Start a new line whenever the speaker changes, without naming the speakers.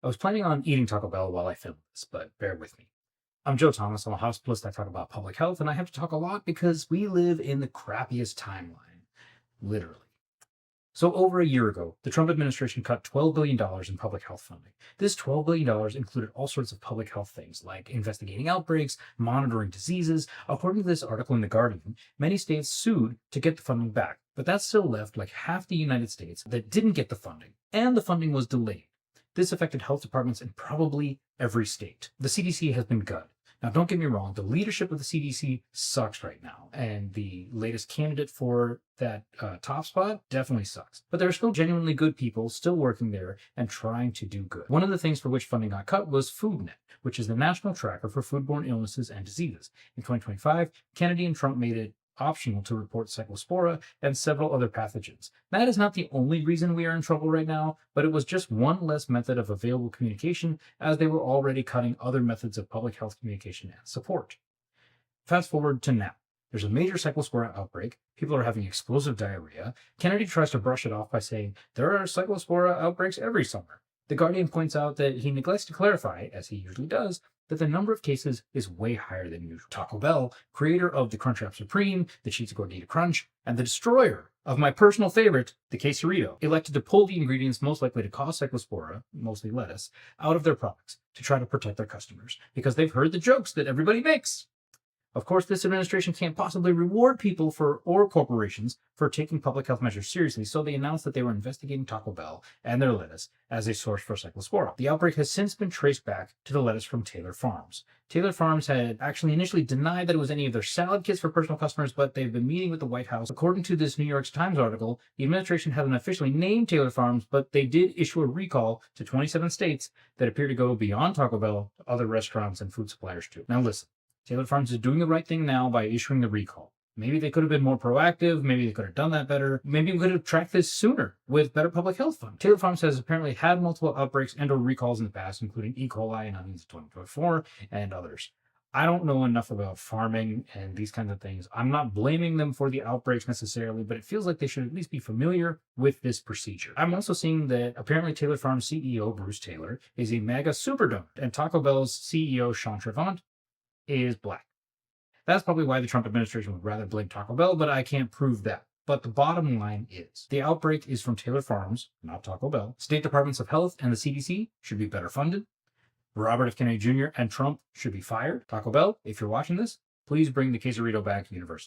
I was planning on eating Taco Bell while I film this, but bear with me. I'm Joe Thomas. I'm a hospitalist. I talk about public health, and I have to talk a lot because we live in the crappiest timeline, literally. So, over a year ago, the Trump administration cut $12 billion in public health funding. This $12 billion included all sorts of public health things like investigating outbreaks, monitoring diseases. According to this article in The Guardian, many states sued to get the funding back, but that still left like half the United States that didn't get the funding, and the funding was delayed. This affected health departments in probably every state. The CDC has been gutted. Now, don't get me wrong, the leadership of the CDC sucks right now, and the latest candidate for that top spot definitely sucks. But there are still genuinely good people still working there and trying to do good. One of the things for which funding got cut was FoodNet, which is the national tracker for foodborne illnesses and diseases. In 2025, Kennedy and Trump made it optional to report Cyclospora and several other pathogens. That is not the only reason we are in trouble right now, but it was just one less method of available communication, as they were already cutting other methods of public health communication and support. Fast forward to now. There's a major Cyclospora outbreak. People are having explosive diarrhea. Kennedy tries to brush it off by saying, there are Cyclospora outbreaks every summer. The Guardian points out that he neglects to clarify, as he usually does, that the number of cases is way higher than usual. Taco Bell, creator of the Crunchwrap Supreme, the Cheetos Gordita Crunch, and the destroyer of my personal favorite, the quesarito, elected to pull the ingredients most likely to cause Cyclospora, mostly lettuce, out of their products to try to protect their customers, because they've heard the jokes that everybody makes. Of course, this administration can't possibly reward people or corporations for taking public health measures seriously, so they announced that they were investigating Taco Bell and their lettuce as a source for Cyclospora. The outbreak has since been traced back to the lettuce from Taylor Farms. Taylor Farms had actually initially denied that it was any of their salad kits for personal customers, but they've been meeting with the White House. According to this New York Times article, the administration hasn't officially named Taylor Farms, but they did issue a recall to 27 states that appear to go beyond Taco Bell to other restaurants and food suppliers too. Now listen. Taylor Farms is doing the right thing now by issuing the recall. Maybe they could have been more proactive. Maybe they could have done that better. Maybe we could have tracked this sooner with better public health funding. Taylor Farms has apparently had multiple outbreaks and or recalls in the past, including E. coli and onions in 2024 and others. I don't know enough about farming and these kinds of things. I'm not blaming them for the outbreaks necessarily, but it feels like they should at least be familiar with this procedure. I'm also seeing that apparently Taylor Farms CEO Bruce Taylor is a MAGA super donor, and Taco Bell's CEO Sean Trevant is black. That's probably why the Trump administration would rather blame Taco Bell, but I can't prove that. But the bottom line is, the outbreak is from Taylor Farms, not Taco Bell. State departments of health and the CDC should be better funded. Robert F. Kennedy Jr. and Trump should be fired. Taco Bell, if you're watching this, please bring the quesarito back universally.